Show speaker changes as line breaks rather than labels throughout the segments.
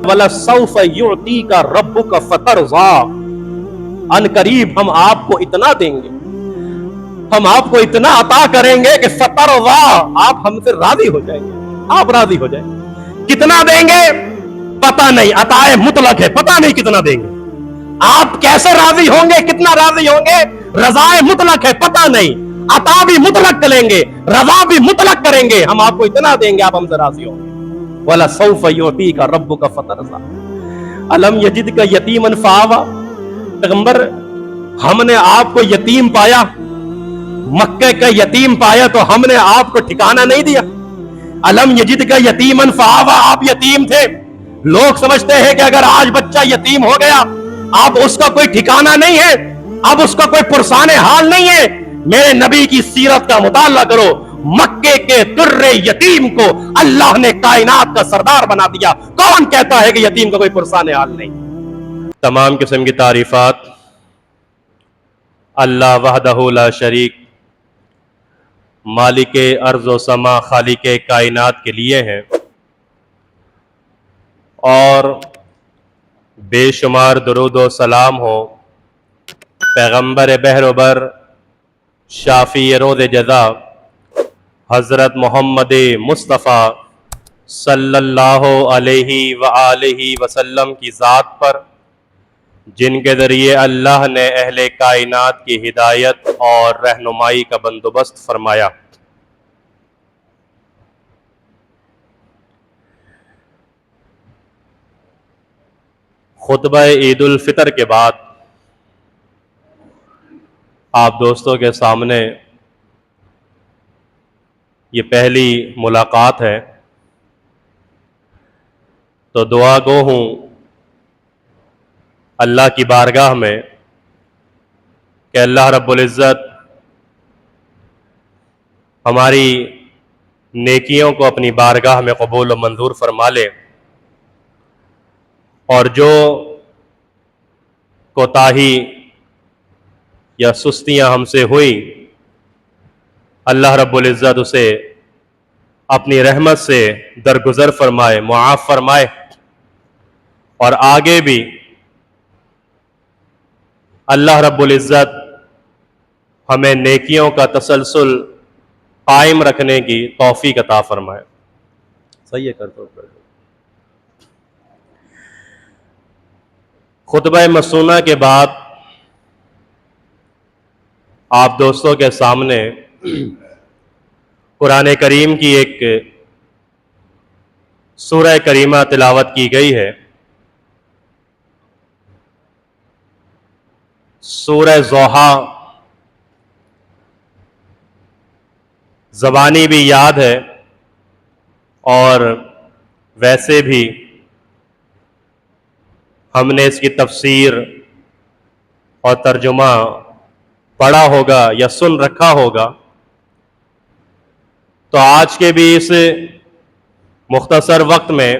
وَلَسَوْفَ يُعْطِيكَ رَبُّكَ فَتَرْضَىٰ، ان قریب ہم آپ کو اتنا دیں گے، ہم آپ کو اتنا عطا کریں گے کہ فترضیٰ، آپ ہم سے راضی ہو جائیں گے، آپ راضی ہو جائیں گے۔ کتنا دیں گے پتہ نہیں، عطا مطلق ہے، پتہ نہیں کتنا دیں گے۔ آپ کیسے راضی ہوں گے، کتنا راضی ہوں گے، رضا مطلق ہے، پتہ نہیں۔ عطا بھی مطلق کریں گے، رضا بھی مطلق کریں گے، ہم آپ کو اتنا دیں گے آپ ہم سے راضی ہوں گے۔ وَلَسَوْفَ يُعْطِيكَ رَبُّكَ فَتَرْضَىٰ أَلَمْ يَجِدْكَ يَتِيمًا فَآوَىٰ، پیغمبر ہم نے آپ کو یتیم پایا، مکہ کا یتیم پایا تو ہم نے آپ کو ٹھکانہ نہیں دیا۔ الم یجد کا یتیمن فآویٰ، آپ یتیم تھے۔ لوگ سمجھتے ہیں کہ اگر آج بچہ یتیم ہو گیا اب اس کا کوئی ٹھکانہ نہیں ہے، اب اس کا کوئی پرسان حال نہیں ہے۔ میرے نبی کی سیرت کا مطالعہ کرو، مکے کے در یتیم کو اللہ نے کائنات کا سردار بنا دیا۔ کون کہتا ہے کہ یتیم کا کوئی پرسان حال نہیں؟ تمام قسم کی تعریفات اللہ وحدہ لا شریک، مالک ارض و سما، خالق کائنات کے لیے ہیں، اور بے شمار درود و سلام ہو پیغمبر بحر و بر، شافی روز جزا، حضرت محمد مصطفیٰ صلی اللہ علیہ وآلہ وسلم کی ذات پر، جن کے ذریعے اللہ نے اہل کائنات کی ہدایت اور رہنمائی کا بندوبست فرمایا۔ خطبہ عید الفطر کے بعد آپ دوستوں کے سامنے یہ پہلی ملاقات ہے، تو دعا گو ہوں اللہ کی بارگاہ میں کہ اللہ رب العزت ہماری نیکیوں کو اپنی بارگاہ میں قبول و منظور فرما لے، اور جو کوتاہی یا سستیاں ہم سے ہوئی اللہ رب العزت اسے اپنی رحمت سے درگزر فرمائے، معاف فرمائے، اور آگے بھی اللہ رب العزت ہمیں نیکیوں کا تسلسل قائم رکھنے کی توفیق عطا فرمائے۔ صحیح ہے، کر دو۔ خطبہ مسنونہ کے بعد آپ دوستوں کے سامنے قرآن کریم کی ایک سورہ کریمہ تلاوت کی گئی ہے، سورہ ضحیٰ۔ زبانی بھی یاد ہے اور ویسے بھی ہم نے اس کی تفسیر اور ترجمہ پڑھا ہوگا یا سن رکھا ہوگا، تو آج کے بھی اس مختصر وقت میں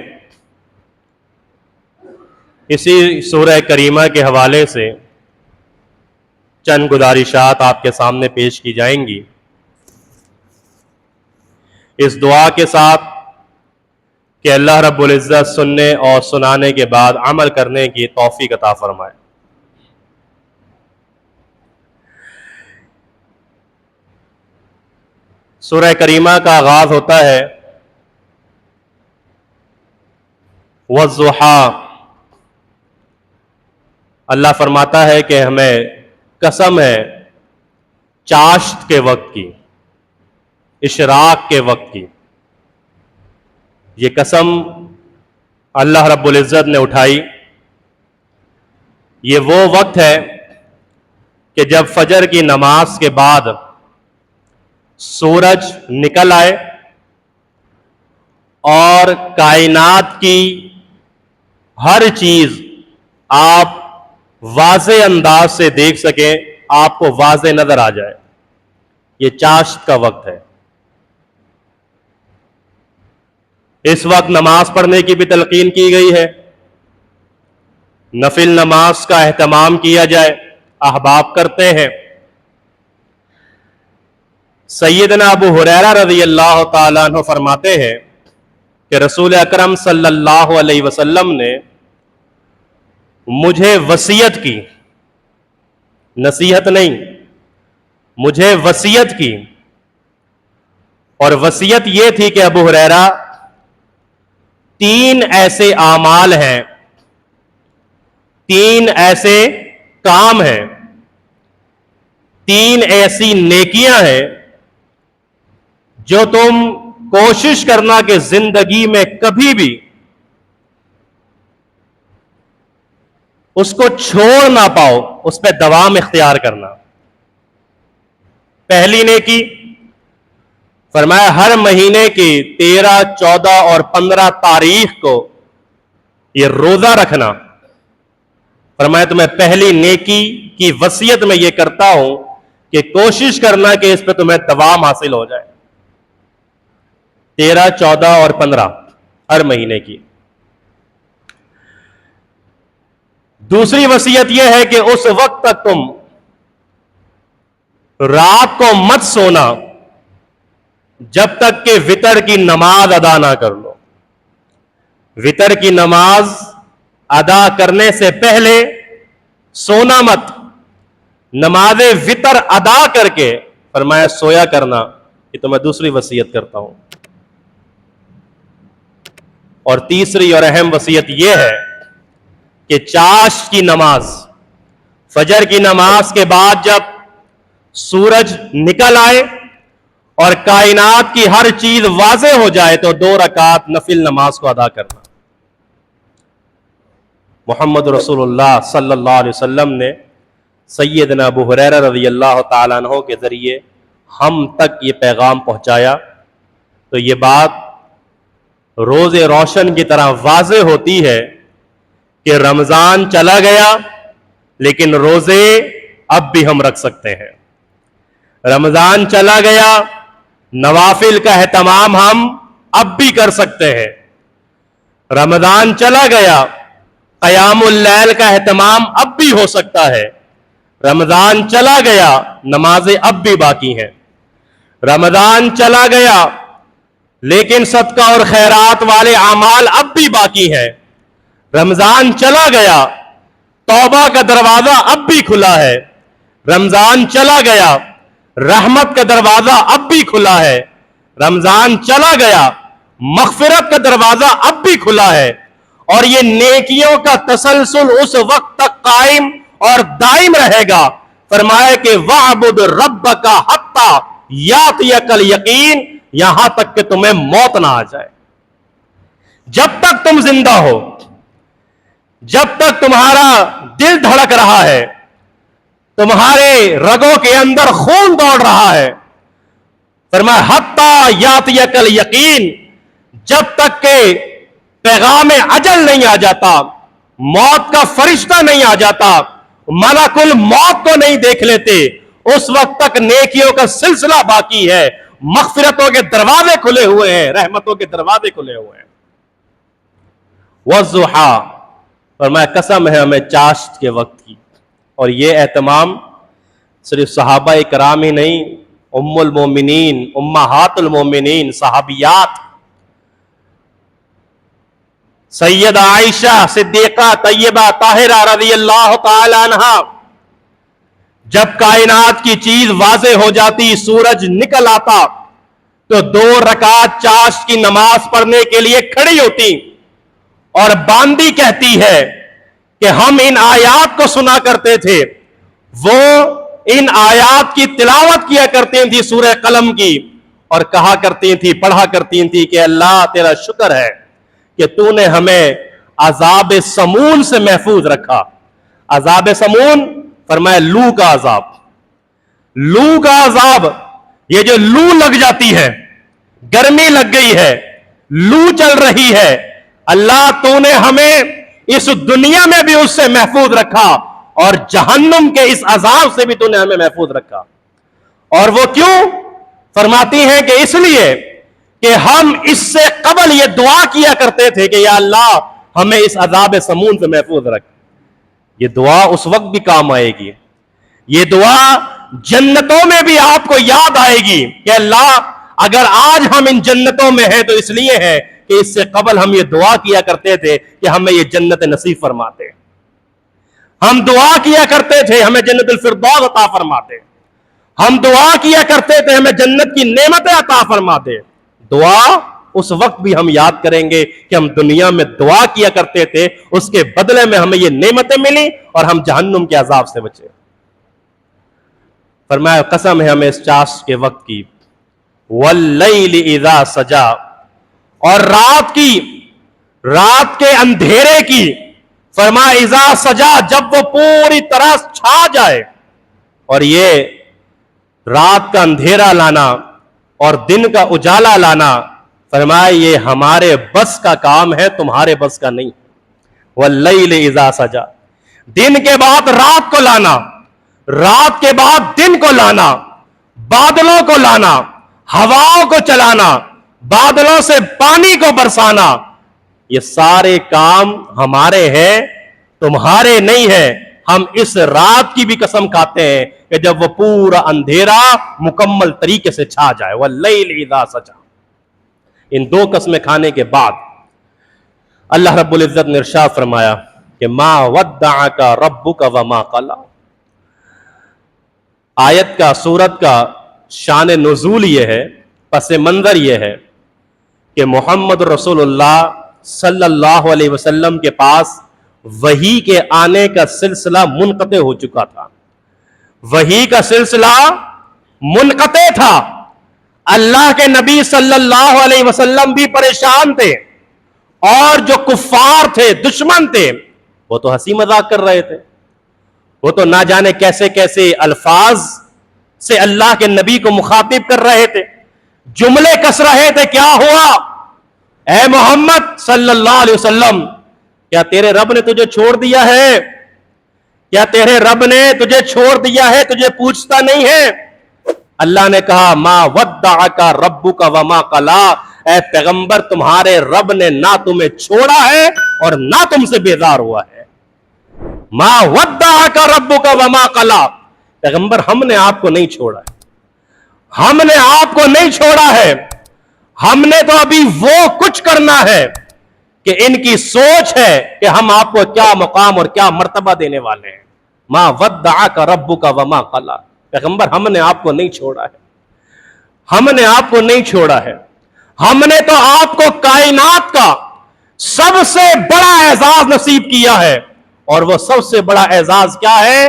اسی سورہ کریمہ کے حوالے سے چند گزارشات آپ کے سامنے پیش کی جائیں گی، اس دعا کے ساتھ کہ اللہ رب العزت سننے اور سنانے کے بعد عمل کرنے کی توفیق عطا فرمائے۔ سورہ کریمہ کا آغاز ہوتا ہے وَالضُّحَىٰ، اللہ فرماتا ہے کہ ہمیں قسم ہے چاشت کے وقت کی، اشراق کے وقت کی۔ یہ قسم اللہ رب العزت نے اٹھائی۔ یہ وہ وقت ہے کہ جب فجر کی نماز کے بعد سورج نکل آئے اور کائنات کی ہر چیز آپ واضح انداز سے دیکھ سکیں، آپ کو واضح نظر آ جائے۔ یہ چاشت کا وقت ہے۔ اس وقت نماز پڑھنے کی بھی تلقین کی گئی ہے، نفل نماز کا اہتمام کیا جائے، احباب کرتے ہیں۔ سیدنا ابو ہریرہ رضی اللہ تعالیٰ عنہ فرماتے ہیں کہ رسول اکرم صلی اللہ علیہ وسلم نے مجھے وصیت کی، نصیحت نہیں، مجھے وصیت کی، اور وصیت یہ تھی کہ ابو ہریرہ 3 ایسے اعمال ہیں، 3 ایسے کام ہیں، 3 ایسی نیکیاں ہیں جو تم کوشش کرنا کہ زندگی میں کبھی بھی اس کو چھوڑ نہ پاؤ، اس پہ دوام اختیار کرنا۔ پہلی نیکی فرمایا ہر مہینے کی 13، 14 اور 15 تاریخ کو یہ روزہ رکھنا۔ فرمایا تمہیں پہلی نیکی کی وصیت میں یہ کرتا ہوں کہ کوشش کرنا کہ اس پہ تمہیں دوام حاصل ہو جائے، 13، 14 اور 15 ہر مہینے کی۔ دوسری وصیت یہ ہے کہ اس وقت تک تم رات کو مت سونا جب تک کہ وتر کی نماز ادا نہ کر لو۔ وتر کی نماز ادا کرنے سے پہلے سونا مت، نماز وتر ادا کر کے فرمایا سویا کرنا۔ یہ تو میں دوسری وصیت کرتا ہوں۔ اور تیسری اور اہم وصیت یہ ہے کہ چاشت کی نماز، فجر کی نماز کے بعد جب سورج نکل آئے اور کائنات کی ہر چیز واضح ہو جائے تو 2 رکعت نفل نماز کو ادا کرنا۔ محمد رسول اللہ صلی اللہ علیہ وسلم نے سیدنا ابو ہریرہ رضی اللہ تعالیٰ عنہ کے ذریعے ہم تک یہ پیغام پہنچایا، تو یہ بات روز روشن کی طرح واضح ہوتی ہے کہ رمضان چلا گیا لیکن روزے اب بھی ہم رکھ سکتے ہیں۔ رمضان چلا گیا، نوافل کا اہتمام ہم اب بھی کر سکتے ہیں۔ رمضان چلا گیا، قیام اللیل کا اہتمام اب بھی ہو سکتا ہے۔ رمضان چلا گیا، نمازیں اب بھی باقی ہیں۔ رمضان چلا گیا لیکن صدقہ اور خیرات والے اعمال اب بھی باقی ہیں۔ رمضان چلا گیا، توبہ کا دروازہ اب بھی کھلا ہے۔ رمضان چلا گیا، رحمت کا دروازہ اب بھی کھلا ہے۔ رمضان چلا گیا، مغفرت کا دروازہ اب بھی کھلا ہے۔ اور یہ نیکیوں کا تسلسل اس وقت تک قائم اور دائم رہے گا۔ فرمایا کہ وَاعْبُدْ رَبَّكَ حَتَّى يَأْتِيَكَ الْيَقِينُ، یہاں تک کہ تمہیں موت نہ آ جائے۔ جب تک تم زندہ ہو، جب تک تمہارا دل دھڑک رہا ہے، تمہارے رگوں کے اندر خون دوڑ رہا ہے، فرمایا حَتَّى يَأْتِيَكَ الْيَقِينُ، جب تک کہ پیغام اجل نہیں آ جاتا، موت کا فرشتہ نہیں آ جاتا، ملک الموت کو نہیں دیکھ لیتے، اس وقت تک نیکیوں کا سلسلہ باقی ہے، مغفرتوں کے دروازے کھلے ہوئے ہیں، رحمتوں کے دروازے کھلے ہوئے ہیں۔ وَالضُّحَىٰ، فرمایا قسم ہے ہمیں چاشت کے وقت کی۔ اور یہ اہتمام صرف صحابہ کرام ہی نہیں، ام المومنین، امہات المومنین، صحابیات، سیدہ عائشہ صدیقہ طیبہ طاہرہ رضی اللہ تعالی عنہ، جب کائنات کی چیز واضح ہو جاتی، سورج نکل آتا تو 2 رکعت چاشت کی نماز پڑھنے کے لیے کھڑی ہوتی اور باندی کہتی ہے کہ ہم ان آیات کو سنا کرتے تھے، وہ ان آیات کی تلاوت کیا کرتی تھی سورہ قلم کی، اور کہا کرتی تھی، پڑھا کرتی تھی کہ اللہ تیرا شکر ہے کہ تو نے ہمیں عذاب سمون سے محفوظ رکھا۔ عذاب سمون فرمایا لو کا عذاب، لو کا عذاب، یہ جو لو لگ جاتی ہے، گرمی لگ گئی ہے، لو چل رہی ہے، اللہ تو نے ہمیں اس دنیا میں بھی اس سے محفوظ رکھا اور جہنم کے اس عذاب سے بھی تو نے ہمیں محفوظ رکھا۔ اور وہ کیوں؟ فرماتی ہیں کہ اس لیے کہ ہم اس سے قبل یہ دعا کیا کرتے تھے کہ یا اللہ ہمیں اس عذاب سمون سے محفوظ رکھ۔ یہ دعا اس وقت بھی کام آئے گی، یہ دعا جنتوں میں بھی آپ کو یاد آئے گی کہ اللہ اگر آج ہم ان جنتوں میں ہیں تو اس لیے ہے کہ اس سے قبل ہم یہ دعا کیا کرتے تھے کہ ہمیں یہ جنت نصیب فرماتے. ہم دعا کیا کرتے تھے ہمیں جنت الفردوس عطا فرماتے. ہم دعا کیا کرتے تھے ہمیں جنت کی نعمتیں عطا فرماتے. دعا اس وقت بھی ہم یاد کریں گے کہ ہم دنیا میں دعا کیا کرتے تھے, اس کے بدلے میں ہمیں یہ نعمتیں ملی اور ہم جہنم کے عذاب سے بچے. فرمایا قسم ہے ہمیں اس چاش کے وقت کی, واللیل اذا سجا, اور رات کے اندھیرے کی. فرمایا اذا سجا, جب وہ پوری طرح چھا جائے. اور یہ رات کا اندھیرا لانا اور دن کا اجالا لانا, فرمایا یہ ہمارے بس کا کام ہے, تمہارے بس کا نہیں. واللیل اذا سجا, دن کے بعد رات کو لانا, رات کے بعد دن کو لانا, بادلوں کو لانا, ہواؤں کو چلانا, بادلوں سے پانی کو برسانا, یہ سارے کام ہمارے ہیں, تمہارے نہیں ہیں. ہم اس رات کی بھی قسم کھاتے ہیں کہ جب وہ پورا اندھیرا مکمل طریقے سے چھا جائے. واللیل اذا سجا. ان دو قسمیں کھانے کے بعد اللہ رب العزت نے ارشاد فرمایا کہ ما ودعک ربک وما قلی. آیت کا, سورت کا شان نزول یہ ہے, پس منظر یہ ہے کہ محمد رسول اللہ صلی اللہ علیہ وسلم کے پاس وحی کے آنے کا سلسلہ منقطع ہو چکا تھا. وحی کا سلسلہ منقطع تھا. اللہ کے نبی صلی اللہ علیہ وسلم بھی پریشان تھے, اور جو کفار تھے, دشمن تھے, وہ تو ہنسی مذاق کر رہے تھے. وہ تو نہ جانے کیسے کیسے الفاظ سے اللہ کے نبی کو مخاطب کر رہے تھے, جملے کس رہے تھے. کیا ہوا اے محمد صلی اللہ علیہ وسلم, کیا تیرے رب نے تجھے چھوڑ دیا ہے؟ کیا تیرے رب نے تجھے چھوڑ دیا ہے, تجھے پوچھتا نہیں ہے؟ اللہ نے کہا ما ودعک ربک وما قلی, اے پیغمبر تمہارے رب نے نہ تمہیں چھوڑا ہے اور نہ تم سے بیزار ہوا ہے. ما ودعک ربک وما قلی, پیغمبر ہم نے آپ کو نہیں چھوڑا ہے, ہم نے آپ کو نہیں چھوڑا ہے. ہم نے تو ابھی وہ کچھ کرنا ہے کہ ان کی سوچ ہے کہ ہم آپ کو کیا مقام اور کیا مرتبہ دینے والے ہیں. ما ودعک ربک وما قلی, پیغمبر ہم نے آپ کو نہیں چھوڑا ہے, ہم نے آپ کو نہیں چھوڑا ہے. ہم نے تو آپ کو کائنات کا سب سے بڑا اعزاز نصیب کیا ہے, اور وہ سب سے بڑا اعزاز کیا ہے؟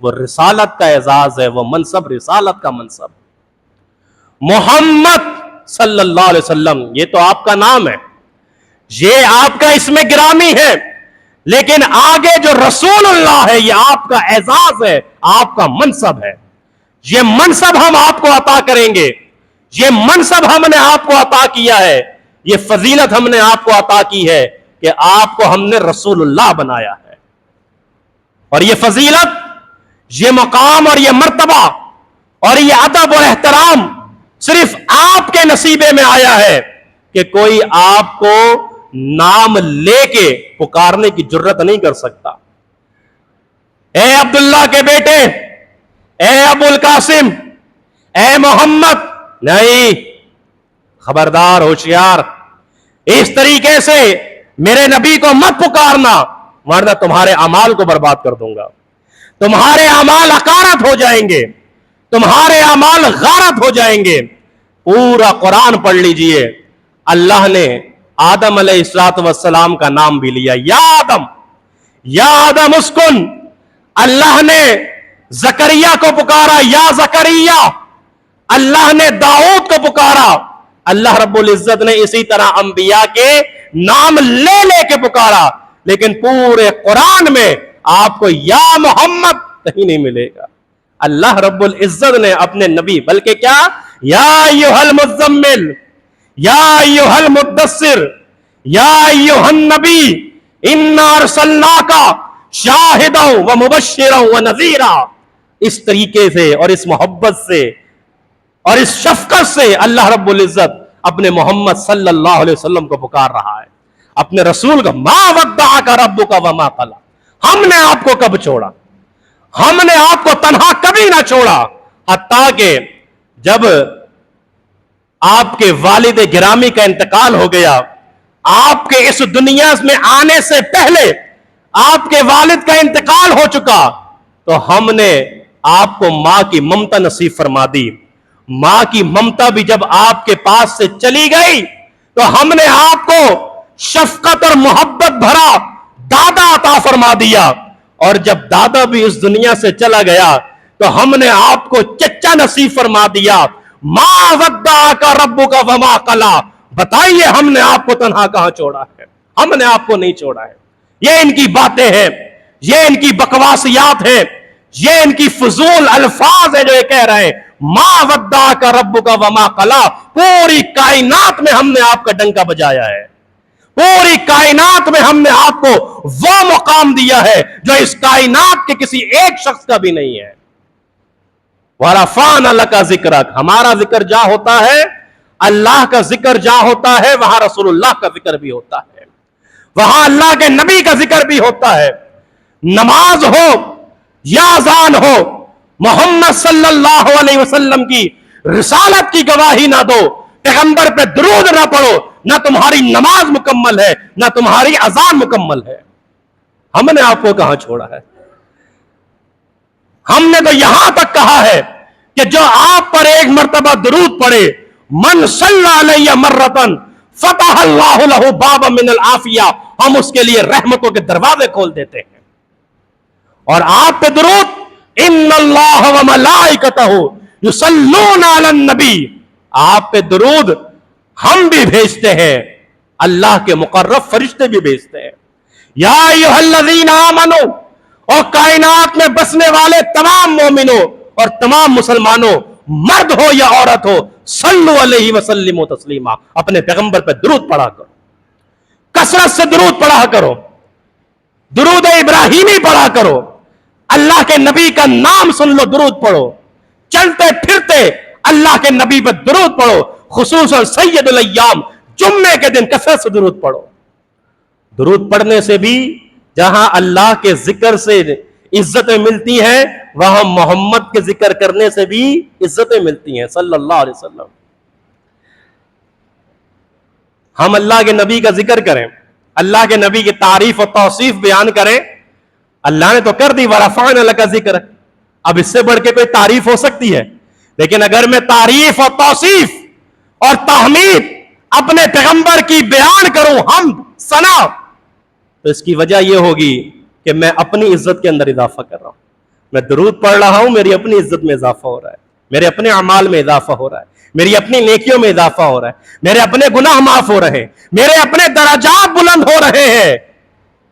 وہ رسالت کا اعزاز ہے, وہ منصب رسالت کا منصب. محمد صلی اللہ علیہ وسلم, یہ تو آپ کا نام ہے, یہ آپ کا اسم گرامی ہے, لیکن آگے جو رسول اللہ ہے یہ آپ کا اعزاز ہے, آپ کا منصب ہے. یہ منصب ہم آپ کو عطا کریں گے, یہ منصب ہم نے آپ کو عطا کیا ہے, یہ فضیلت ہم نے آپ کو عطا کی ہے کہ آپ کو ہم نے رسول اللہ بنایا ہے. اور یہ فضیلت, یہ مقام اور یہ مرتبہ اور یہ ادب اور احترام صرف آپ کے نصیبے میں آیا ہے کہ کوئی آپ کو نام لے کے پکارنے کی جرت نہیں کر سکتا. اے عبداللہ کے بیٹے, اے ابو القاسم, اے محمد, نہیں, خبردار, ہوشیار, اس طریقے سے میرے نبی کو مت پکارنا, ورنہ تمہارے اعمال کو برباد کر دوں گا. تمہارے اعمال حقارت ہو جائیں گے, تمہارے اعمال غارت ہو جائیں گے. پورا قرآن پڑھ لیجئے, اللہ نے آدم علیہ السلام کا نام بھی لیا, یا آدم اسکن. اللہ نے زکریا کو پکارا یا زکریا, اللہ نے داؤد کو پکارا. اللہ رب العزت نے اسی طرح انبیاء کے نام لے لے کے پکارا, لیکن پورے قرآن میں آپ کو یا محمد کہیں نہیں ملے گا. اللہ رب العزت نے اپنے نبی, بلکہ کیا, یا ایھا المزمل, یا ایھا المدثر, یا ایھا النبی انا ارسلناک شاہدا ومبشرا ونذیرا. اس طریقے سے اور اس محبت سے اور اس شفقت سے اللہ رب العزت اپنے محمد صلی اللہ علیہ وسلم کو پکار رہا ہے, اپنے رسول کا. ما ودعک ربک وما قلی, ہم نے آپ کو کب چھوڑا, ہم نے آپ کو تنہا کبھی نہ چھوڑا. حتیٰ کہ جب آپ کے والد گرامی کا انتقال ہو گیا، آپ کے اس دنیا میں آنے سے پہلے آپ کے والد کا انتقال ہو چکا، تو ہم نے آپ کو ماں کی ممتا نصیب فرما دی. ماں کی ممتا بھی جب آپ کے پاس سے چلی گئی تو ہم نے آپ کو شفقت اور محبت بھرا دادا عطا فرما دیا، اور جب دادا بھی اس دنیا سے چلا گیا تو ہم نے آپ کو چچا نصیب فرما دیا. ما ودعک ربک وما قلی. بتائیے ہم نے آپ کو تنہا کہاں چھوڑا ہے؟ ہم نے آپ کو نہیں چھوڑا ہے. یہ ان کی باتیں ہیں، یہ ان کی بکواسیات ہیں، یہ ان کی فضول الفاظ ہیں جو یہ کہہ رہے ہیں. ما ودعک ربک وما قلی. پوری کائنات میں ہم نے آپ کا ڈنکا بجایا ہے، پوری کائنات میں ہم نے آپ کو وہ مقام دیا ہے جو اس کائنات کے کسی ایک شخص کا بھی نہیں ہے. وَرَفَعْنَا لَكَ ذِكْرَكَ. ہمارا ذکر جہاں ہوتا ہے، اللہ کا ذکر جہاں ہوتا ہے، وہاں رسول اللہ کا ذکر بھی ہوتا ہے، وہاں اللہ کے نبی کا ذکر بھی ہوتا ہے. نماز ہو یا اذان ہو، محمد صلی اللہ علیہ وسلم کی رسالت کی گواہی نہ دو، پیغمبر پہ درود نہ پڑھو، نہ تمہاری نماز مکمل ہے، نہ تمہاری اذان مکمل ہے. ہم نے آپ کو کہاں چھوڑا ہے؟ ہم نے تو یہاں تک کہا ہے کہ جو آپ پر ایک مرتبہ درود پڑے، من صلی علیہ مرتن فتح اللہ لہ بابا من العافیہ، ہم اس کے لیے رحمتوں کے دروازے کھول دیتے ہیں. اور آپ پہ درود، ان اللہ وملائکتہ یصلون علی النبی، آپ پہ درود ہم بھی بھیجتے ہیں، اللہ کے مقرب فرشتے بھی بھیجتے ہیں. یا ایھا الذین آمنوا، اور کائنات میں بسنے والے تمام مومنوں اور تمام مسلمانوں، مرد ہو یا عورت ہو، صلو علیہ وسلم تسلیما، اپنے پیغمبر پہ درود پڑھا کرو، کثرت سے درود پڑھا کرو، درود ابراہیمی پڑھا کرو، اللہ کے نبی کا نام سن لو، درود پڑھو، چلتے پھرتے اللہ کے نبی پہ درود پڑھو، خصوصاً سید الایام جمعے کے دن کثرت سے درود پڑھو. درود پڑھنے سے بھی جہاں اللہ کے ذکر سے عزتیں ملتی ہیں، وہاں محمد کے ذکر کرنے سے بھی عزتیں ملتی ہیں صلی اللہ علیہ وسلم. ہم اللہ کے نبی کا ذکر کریں، اللہ کے نبی کی تعریف اور توصیف بیان کریں. اللہ نے تو کر دی وَرَفَعْنَا لَكَ ذِكْرَكَ، اب اس سے بڑھ کے کوئی تعریف ہو سکتی ہے؟ لیکن اگر میں تعریف اور توصیف اور تحمید اپنے پیغمبر کی بیان کروں، حمد ثنا، تو اس کی وجہ یہ ہوگی کہ میں اپنی عزت کے اندر اضافہ کر رہا ہوں. میں درود پڑھ رہا ہوں، میری اپنی عزت میں اضافہ ہو رہا ہے، میرے اپنے اعمال میں اضافہ ہو رہا ہے، میری اپنی نیکیوں میں اضافہ ہو رہا ہے، میرے اپنے گناہ معاف ہو رہے ہیں، میرے اپنے درجات بلند ہو رہے ہیں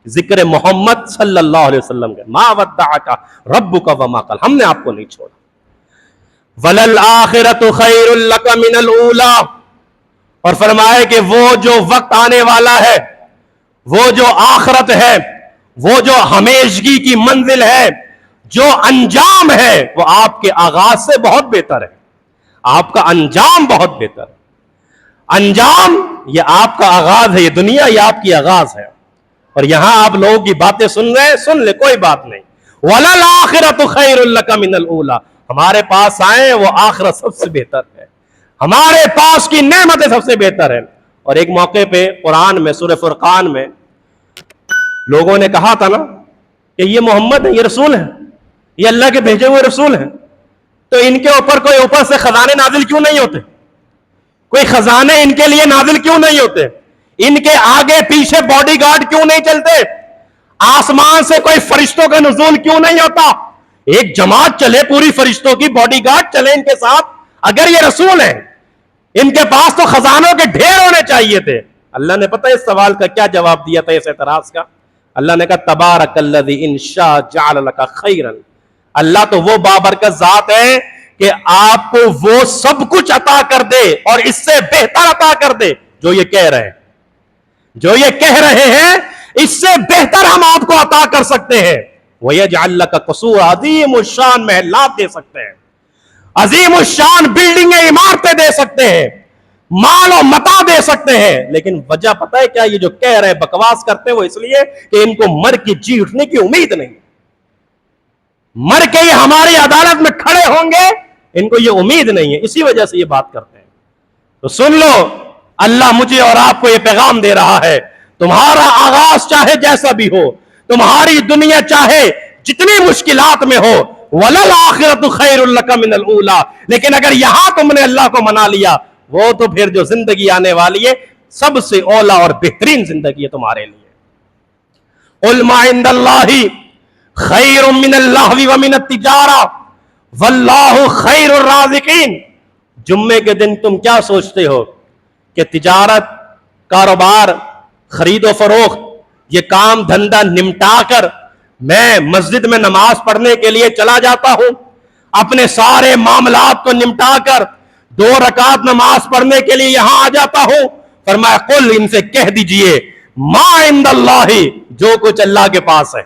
ذکر محمد صلی اللہ علیہ وسلم کا. ما ودعک ربک وما قلی، ہم نے آپ کو نہیں چھوڑا. وَلَلْآخِرَةُ خَيْرٌ لَكَ مِنَ الْأُولَىٰ، اور فرمائے کہ وہ جو وقت آنے والا ہے، وہ جو آخرت ہے، وہ جو ہمیشگی کی منزل ہے، جو انجام ہے، وہ آپ کے آغاز سے بہت بہتر ہے. آپ کا انجام بہت بہتر ہے. انجام یہ آپ کا آغاز ہے، یہ دنیا یہ آپ کی آغاز ہے. اور یہاں آپ لوگوں کی باتیں سن رہے ہیں، سن لے، کوئی بات نہیں. وَلَلْآخِرَةُ خَيْرٌ لَكَ مِنَ الْأُولَىٰ، ہمارے پاس آئیں وہ آخرت سب سے بہتر ہے، ہمارے پاس کی نعمتیں سب سے بہتر ہے. اور ایک موقع پہ قرآن میں سورہ فرقان میں لوگوں نے کہا تھا نا کہ یہ محمد ہے، یہ رسول ہے، یہ اللہ کے بھیجے ہوئے رسول ہیں، تو ان کے اوپر کوئی اوپر سے خزانے نازل کیوں نہیں ہوتے؟ کوئی خزانے ان کے لیے نازل کیوں نہیں ہوتے؟ ان کے آگے پیچھے باڈی گارڈ کیوں نہیں چلتے؟ آسمان سے کوئی فرشتوں کا نزول کیوں نہیں ہوتا؟ ایک جماعت چلے پوری فرشتوں کی، باڈی گارڈ چلے ان کے ساتھ. اگر یہ رسول ہیں، ان کے پاس تو خزانوں کے ڈھیر ہونے چاہیے تھے. اللہ نے پتہ اس سوال کا کیا جواب دیا تھا اس اعتراض کا؟ اللہ نے کہا تبارک الذی ان شاء جعل لک خیرا. اللہ تو وہ بابرکت ذات ہے کہ آپ کو وہ سب کچھ عطا کر دے اور اس سے بہتر عطا کر دے جو یہ کہہ رہے ہیں. جو یہ کہہ رہے ہیں اس سے بہتر ہم آپ کو عطا کر سکتے ہیں. وَيَجْعَلْ لَكَ قُصُورًا، عظیم الشان محلات دے سکتے ہیں، عظیم الشان بلڈنگیں عمارتیں دے سکتے ہیں، مال و متاع دے سکتے ہیں. لیکن وجہ پتہ ہے کیا؟ یہ جو کہہ رہے ہیں بکواس کرتے ہیں وہ اس لیے کہ ان کو مر کی جی اٹھنے کی امید نہیں. مر کے یہ ہماری عدالت میں کھڑے ہوں گے، ان کو یہ امید نہیں ہے، اسی وجہ سے یہ بات کرتے ہیں. تو سن لو، اللہ مجھے اور آپ کو یہ پیغام دے رہا ہے، تمہارا آغاز چاہے جیسا بھی ہو، تمہاری دنیا چاہے جتنی مشکلات میں ہو، وَلَلْآخِرَةُ خَيْرٌ لَكَ مِنَ الْأُولَىٰ، لیکن اگر یہاں تم نے اللہ کو منا لیا، وہ تو پھر جو زندگی آنے والی ہے سب سے اولا اور بہترین زندگی ہے تمہارے لیے۔ قُلْ مَا عِندَ اللَّهِ خَيْرٌ مِّنَ اللَّهْوِ وَمِنَ التِّجَارَةِ وَاللَّهُ خَيْرُ الرَّازِقِينَ۔ جمعے کے دن تم کیا سوچتے ہو کہ تجارت، کاروبار، خرید و فروخت، یہ کام دھندا نمٹا کر میں مسجد میں نماز پڑھنے کے لیے چلا جاتا ہوں، اپنے سارے معاملات کو نمٹا کر 2 رکعت نماز پڑھنے کے لیے یہاں آ جاتا ہوں؟ فرمایا قل، ان سے کہہ دیجئے، ما عند اللہ، جو کچھ اللہ کے پاس ہے،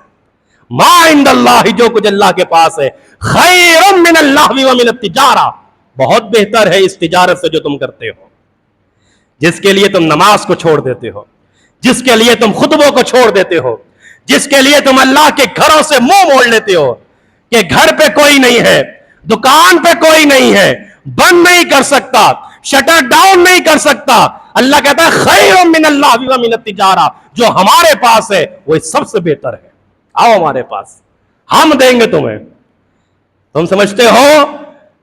ما عند اللہ، جو کچھ اللہ کے پاس ہے، خیر من اللہو ومن التجارہ، بہت بہتر ہے اس تجارت سے جو تم کرتے ہو، جس کے لیے تم نماز کو چھوڑ دیتے ہو، جس کے لیے تم خطبوں کو چھوڑ دیتے ہو، جس کے لیے تم اللہ کے گھروں سے منہ موڑ لیتے ہو کہ گھر پہ کوئی نہیں ہے، دکان پہ کوئی نہیں ہے، بند نہیں کر سکتا، شٹر ڈاؤن نہیں کر سکتا۔ اللہ کہتا ہے خیر من اللہ ومن التجارہ، جو ہمارے پاس ہے وہ سب سے بہتر ہے، آؤ ہمارے پاس، ہم دیں گے تمہیں۔ تم سمجھتے ہو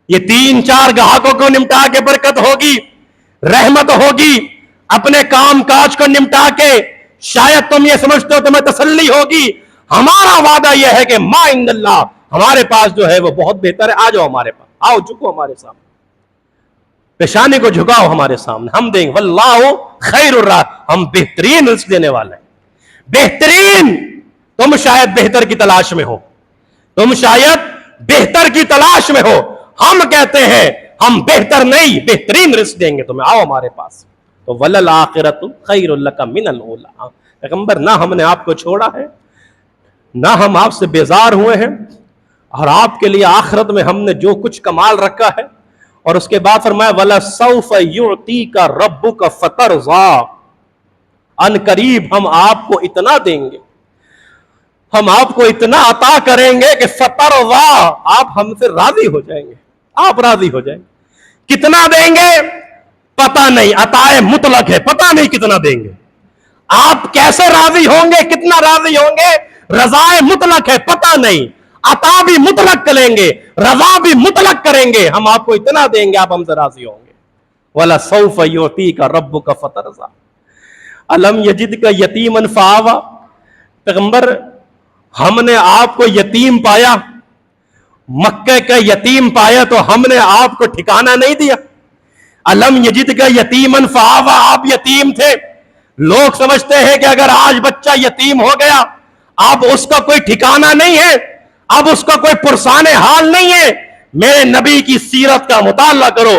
یہ 3-4 گاہکوں کو نمٹا کے برکت ہوگی، رحمت ہوگی، اپنے کام کاج کو نمٹا کے شاید تم یہ سمجھتے ہو تمہیں تسلی ہوگی؟ ہمارا وعدہ یہ ہے کہ ما عند اللہ، ہمارے پاس جو ہے وہ بہت بہتر ہے، آ جاؤ ہمارے پاس، آؤ جھکو ہمارے سامنے، پیشانی کو جھکاؤ ہمارے سامنے، ہم دیں گے، واللہ خیر الرازقین، ہم بہترین رزق دینے والے ہیں، بہترین۔ تم شاید بہتر کی تلاش میں ہو، تم شاید بہتر کی تلاش میں ہو، ہم کہتے ہیں ہم بہتر نہیں، بہترین رزق دیں گے تمہیں، آؤ ہمارے پاس۔ تو وَلَلْآخِرَةُ خَيْرٌ لَكَ مِنَ الْأُولَىٰ، پیغمبر نہ ہم نے آپ کو چھوڑا ہے، نہ ہم آپ سے بیزار ہوئے ہیں، اور آپ کے لیے آخرت میں ہم نے جو کچھ کمال رکھا ہے، اور اس کے بعد فرمایا وَلَسَوْفَ يُعْطِيكَ رَبُّكَ فَتَرْضَىٰ، ان قریب ہم آپ کو اتنا دیں گے، ہم آپ کو اتنا عطا کریں گے کہ فَتَرْضَىٰ، آپ ہم سے راضی ہو جائیں گے، آپ راضی ہو جائیں گے۔ کتنا دیں گے پتہ نہیں، عطائے مطلق ہے، پتہ نہیں کتنا دیں گے، آپ کیسے راضی ہوں گے، کتنا راضی ہوں گے، رضائے مطلق ہے، پتہ نہیں، عطا بھی مطلق کریں گے، رضا بھی مطلق کریں گے، ہم آپ کو اتنا دیں گے آپ ہم سے راضی ہوں گے۔ وَلَسَوْفَ يُعْطِيكَ رَبُّكَ فَتَرْضَىٰ أَلَمْ يَجِدْكَ يَتِيمًا فَآوَىٰ، پیغمبر ہم نے آپ کو یتیم پایا، مکہ کا یتیم پایا تو ہم نے آپ کو ٹھکانہ نہیں دیا۔ الم یجدک یتیمن فآویٰ، آپ یتیم تھے، لوگ سمجھتے ہیں کہ اگر آج بچہ یتیم ہو گیا اب اس کا کوئی ٹھکانہ نہیں ہے، اب اس کا کوئی پرسان حال نہیں ہے۔ میرے نبی کی سیرت کا مطالعہ کرو،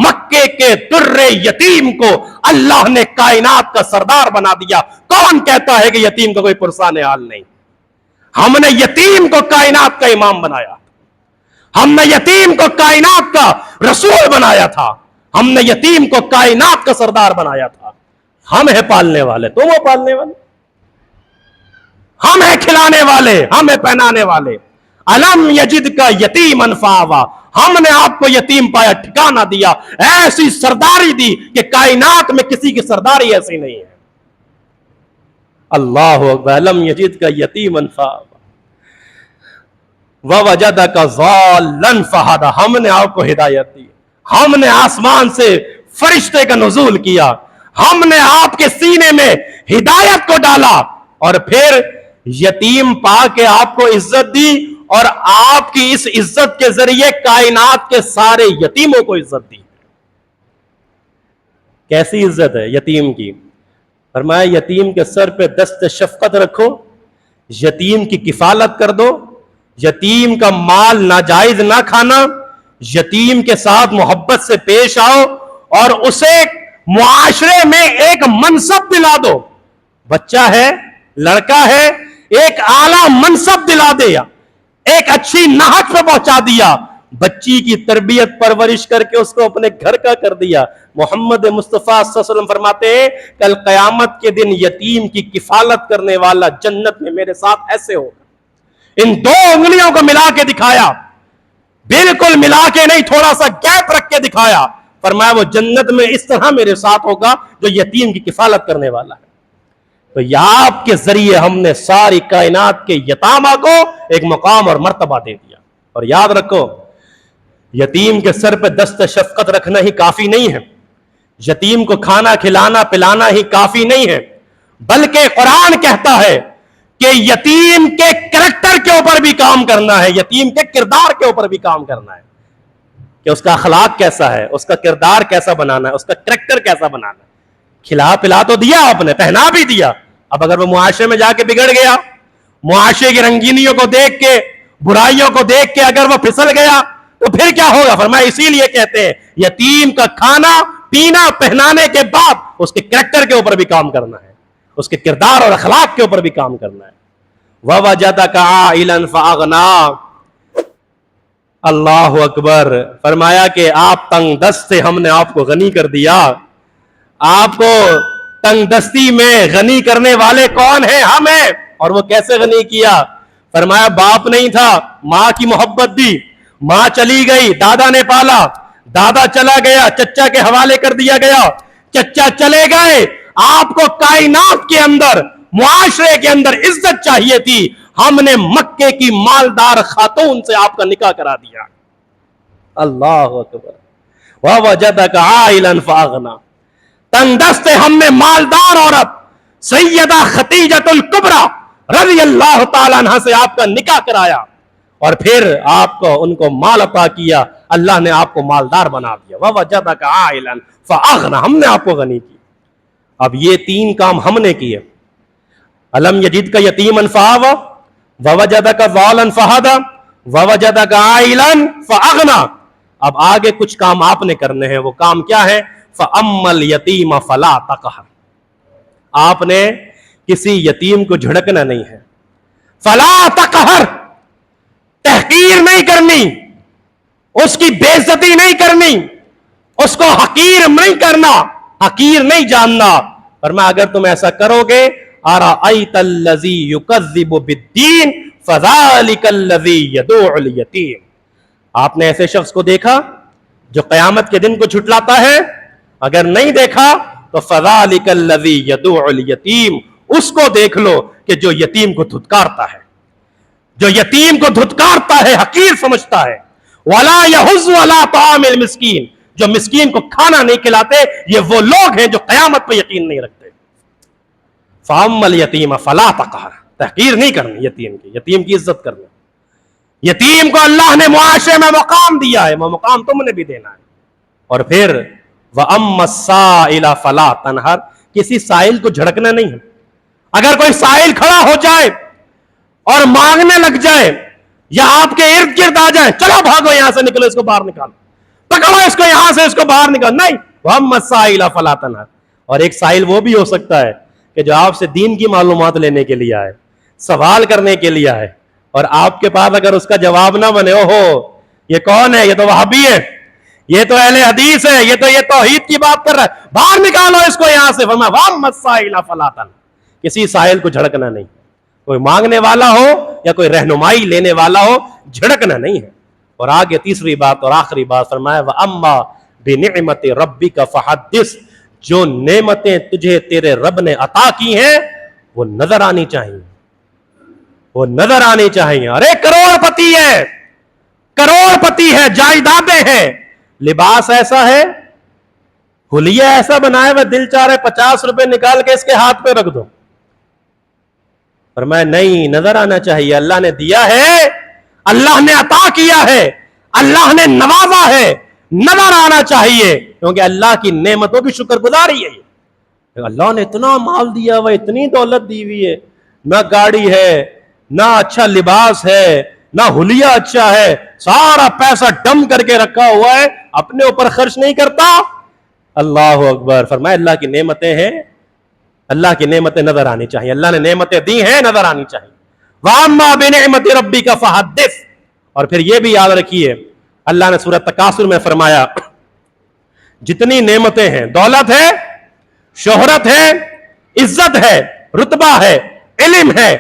مکے کے در یتیم کو اللہ نے کائنات کا سردار بنا دیا۔ کون کہتا ہے کہ یتیم کا کوئی پرسان حال نہیں؟ ہم نے یتیم کو کائنات کا امام بنایا، ہم نے یتیم کو کائنات کا رسول بنایا تھا، ہم نے یتیم کو کائنات کا سردار بنایا تھا۔ ہم ہیں پالنے والے، تم ہو پالنے والے، ہم ہیں کھلانے والے، ہم ہیں پہنانے والے۔ الم یجدک یتیما فآویٰ، ہم نے آپ کو یتیم پایا، ٹھکانہ دیا، ایسی سرداری دی کہ کائنات میں کسی کی سرداری ایسی نہیں ہے۔ اللہ اکبر۔ الم یجدک یتیما فآویٰ ووجدک ضالا فہدیٰ، ہم نے آپ کو ہدایت دی، ہم نے آسمان سے فرشتے کا نزول کیا، ہم نے آپ کے سینے میں ہدایت کو ڈالا، اور پھر یتیم پا کے آپ کو عزت دی، اور آپ کی اس عزت کے ذریعے کائنات کے سارے یتیموں کو عزت دی۔ کیسی عزت ہے یتیم کی؟ فرمایا یتیم کے سر پہ دست شفقت رکھو، یتیم کی کفالت کر دو، یتیم کا مال ناجائز نہ کھانا، یتیم کے ساتھ محبت سے پیش آؤ، اور اسے معاشرے میں ایک منصب دلا دو۔ بچہ ہے، لڑکا ہے، ایک اعلیٰ منصب دلا دیا، ایک اچھی نہج پہ پہنچا دیا، بچی کی تربیت پرورش کر کے اس کو اپنے گھر کا کر دیا۔ محمد مصطفیٰ صلی اللہ علیہ وسلم فرماتے ہیں کل قیامت کے دن یتیم کی کفالت کرنے والا جنت میں میرے ساتھ ایسے ہوگا۔ ان 2 انگلیوں کو ملا کے دکھایا، بالکل ملا کے نہیں، تھوڑا سا گیپ رکھ کے دکھایا، فرمایا وہ جنت میں اس طرح میرے ساتھ ہوگا جو یتیم کی کفالت کرنے والا ہے. تو یہ آپ کے ذریعے ہم نے ساری کائنات کے یتامہ کو ایک مقام اور مرتبہ دے دیا. اور یاد رکھو یتیم کے سر پہ دست شفقت رکھنا ہی کافی نہیں ہے, یتیم کو کھانا کھلانا پلانا ہی کافی نہیں ہے, بلکہ قرآن کہتا ہے کہ یتیم کے کریکٹر کے اوپر بھی کام کرنا ہے, یتیم کے کردار کے اوپر بھی کام کرنا ہے کہ اس کا اخلاق کیسا ہے, اس کا کردار کیسا بنانا ہے, اس کا کریکٹر کیسا بنانا ہے. کھلا پلا تو دیا آپ نے, پہنا بھی دیا, اب اگر وہ معاشرے میں جا کے بگڑ گیا, معاشرے کی رنگینیوں کو دیکھ کے, برائیوں کو دیکھ کے اگر وہ پھسل گیا تو پھر کیا ہوگا؟ فرمایا اسی لیے کہتے ہیں یتیم کا کھانا پینا پہنانے کے بعد اس کے کریکٹر کے اوپر بھی کام کرنا ہے, اس کے کردار اور اخلاق کے اوپر بھی کام کرنا ہے. وَوَجَدَكَ عَائِلًا فَأَغْنَا. اللہ اکبر. فرمایا کہ آپ تنگ دست سے ہم نے آپ کو غنی کر دیا. آپ کو تنگ دستی میں غنی کرنے والے کون ہیں؟ ہم ہیں. اور وہ کیسے غنی کیا؟ فرمایا باپ نہیں تھا, ماں کی محبت دی, ماں چلی گئی, دادا نے پالا, دادا چلا گیا, چچا کے حوالے کر دیا گیا, چچا چلے گئے, آپ کو کائنات کے اندر, معاشرے کے اندر عزت چاہیے تھی, ہم نے مکے کی مالدار خاتون سے آپ کا نکاح کرا دیا. اللہ اکبر. وَوَجَدَكَ عَائِلًا فَأَغْنَا. تنگ دست ہم نے مالدار عورت سیدہ خدیجۃ الکبریٰ رضی اللہ تعالیٰ عنہ سے آپ کا نکاح کرایا, اور پھر آپ کو ان کو مال عطا کیا, اللہ نے آپ کو مالدار بنا دیا. وَوَجَدَكَ عَائِلًا فَأَغْنَا. ہم نے آپ کو غنی کی. اب یہ تین کام ہم نے کیے. الم یجدک یتیما فآویٰ, ووجدک ضالا فہدیٰ, ووجدک عائلا فأغنیٰ. اب آگے کچھ کام آپ نے کرنے ہیں. وہ کام کیا ہے؟ فأما الیتیم فلا تقہر. آپ نے کسی یتیم کو جھڑکنا نہیں ہے. فلا تقہر, تحقیر نہیں کرنی, اس کی بے عزتی نہیں کرنی, اس کو حقیر نہیں کرنا, حقیر نہیں جاننا. فرمایا اگر تم ایسا کرو گے, أَرَأَيْتَ الَّذِي يُكَذِّبُ بِالدِّينِ فَذَلِكَ الَّذِي يَدُعُ الْيَتِيمَ. آپ نے ایسے شخص کو دیکھا جو قیامت کے دن کو جھٹلاتا ہے؟ اگر نہیں دیکھا تو فَذَلِكَ الَّذِي يَدُعُ الْيَتِيمَ, اس کو دیکھ لو کہ جو یتیم کو دھتکارتا ہے, جو یتیم کو دھتکارتا ہے, حقیر سمجھتا ہے. وَلَا يَحُضُّ عَلَىٰ طَعَامِ الْمِسْكِينِ, جو مسکین کو کھانا نہیں کھلاتے, یہ وہ لوگ ہیں جو قیامت پہ یقین نہیں رکھتے. فَأَمَّا الْيَتِيمَ فَلَا تَقْهَرْ. تحقیر نہیں کرنی یتیم کی, یتیم کی عزت کرنا. یتیم کو اللہ نے معاشرے میں مقام دیا ہے, وہ مقام تم نے بھی دینا ہے. اور پھر وَأَمَّا السَّائِلَ فَلَا تَنْهَرْ. کسی سائل کو جھڑکنا نہیں ہے. اگر کوئی سائل کھڑا ہو جائے اور مانگنے لگ جائے یا آپ کے ارد گرد آ جائے, چلو بھاگو یہاں سے, نکلو اس کو باہر نکالو, پکڑو اس کو یہاں سے, اس کو باہر نکالو. نہیں, وَأَمَّا السَّائِلَ فَلَا تَنْهَرْ. اور ایک سائل وہ بھی ہو سکتا ہے کہ جو آپ سے دین کی معلومات لینے کے لیے آئے, سوال کرنے کے لیے آئے, اور آپ کے پاس اگر اس کا جواب نہ بنے, اوہو یہ کون ہے, یہ تو وہابی ہے, یہ تو اہل حدیث ہے, یہ تو توحید کی بات کر رہا ہے, باہر نکالو اس کو یہاں سے. فرمایا وَأَمَّا السَّائِلَ فَلَا تَنْهَرْ. کسی سائل کو جھڑکنا نہیں, کوئی مانگنے والا ہو یا کوئی رہنمائی لینے والا ہو, جھڑکنا نہیں ہے. اور آگے تیسری بات اور آخری بات فرمایا وَأَمَّا بِنِعْمَتِ رَبِّكَ فَحَدِّثْ. جو نعمتیں تجھے تیرے رب نے عطا کی ہیں وہ نظر آنی چاہیے, وہ نظر آنی چاہیے. ارے کروڑ پتی ہے, کروڑ پتی ہے, جائیدادیں ہیں, لباس ایسا ہے, حلیہ ایسا بنائے وہ دل چاہ رہے 50 روپے نکال کے اس کے ہاتھ پہ رکھ دو. فرمایا نہیں, نظر آنا چاہیے. اللہ نے دیا ہے, اللہ نے عطا کیا ہے, اللہ نے نوازا ہے, نظر آنا چاہیے, کیونکہ اللہ کی نعمتوں کی شکر گزاری ہے. اللہ نے اتنا مال دیا ہوا, اتنی دولت دی ہوئی ہے, نہ گاڑی ہے, نہ اچھا لباس ہے, نہ حلیہ اچھا ہے, سارا پیسہ ڈم کر کے رکھا ہوا ہے, اپنے اوپر خرچ نہیں کرتا. اللہ اکبر. فرمایا اللہ کی نعمتیں ہیں, اللہ کی نعمتیں نظر آنی چاہیے, اللہ نے نعمتیں دی ہیں, نظر آنی چاہیے. وَأَمَّا بِنِعْمَتِ رَبِّكَ فَحَدِّثْ. اور پھر یہ بھی یاد رکھیے, اللہ نے سورۃ تکاثر میں فرمایا جتنی نعمتیں ہیں, دولت ہے, شہرت ہے, عزت ہے, رتبہ ہے, علم ہے,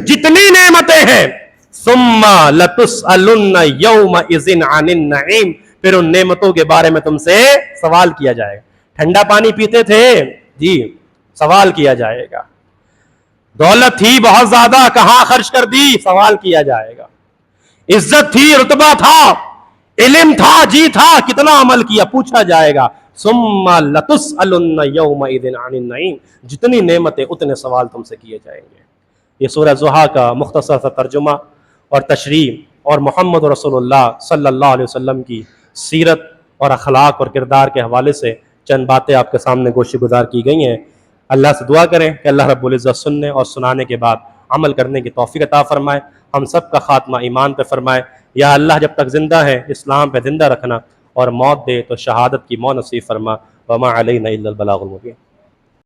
جتنی نعمتیں ہیں, ثُمَّ لَتُسْأَلُنَّ يَوْمَئِذٍ عَنِ النَّعِيمِ. پھر ان نعمتوں کے بارے میں تم سے سوال کیا جائے گا. ٹھنڈا پانی پیتے تھے جی، سوال کیا جائے گا. دولت تھی بہت زیادہ، کہاں خرچ کر دی؟ سوال کیا جائے گا. عزت تھی، رتبہ تھا، علم تھا، جی تھا، کتنا عمل کیا؟ پوچھا جائے گا. ثم لتسألن یومئذ عن النعیم، جتنی نعمتیں اتنے سوال تم سے کیے جائیں گے. یہ سورہ ضحیٰ کا مختصر سا ترجمہ اور تشریح اور محمد رسول اللہ صلی اللہ علیہ وسلم کی سیرت اور اخلاق اور کردار کے حوالے سے چند باتیں آپ کے سامنے گوشت گزار کی گئی ہیں. اللہ سے دعا کریں کہ اللہ رب العزت سننے اور سنانے کے بعد عمل کرنے کی توفیق عطا فرمائے. ہم سب کا خاتمہ ایمان پہ فرمائے. یا اللہ جب تک زندہ ہے اسلام پہ زندہ رکھنا، اور موت دے تو شہادت کی موت نصیب فرما. وما علینا الا البلاغ المبین.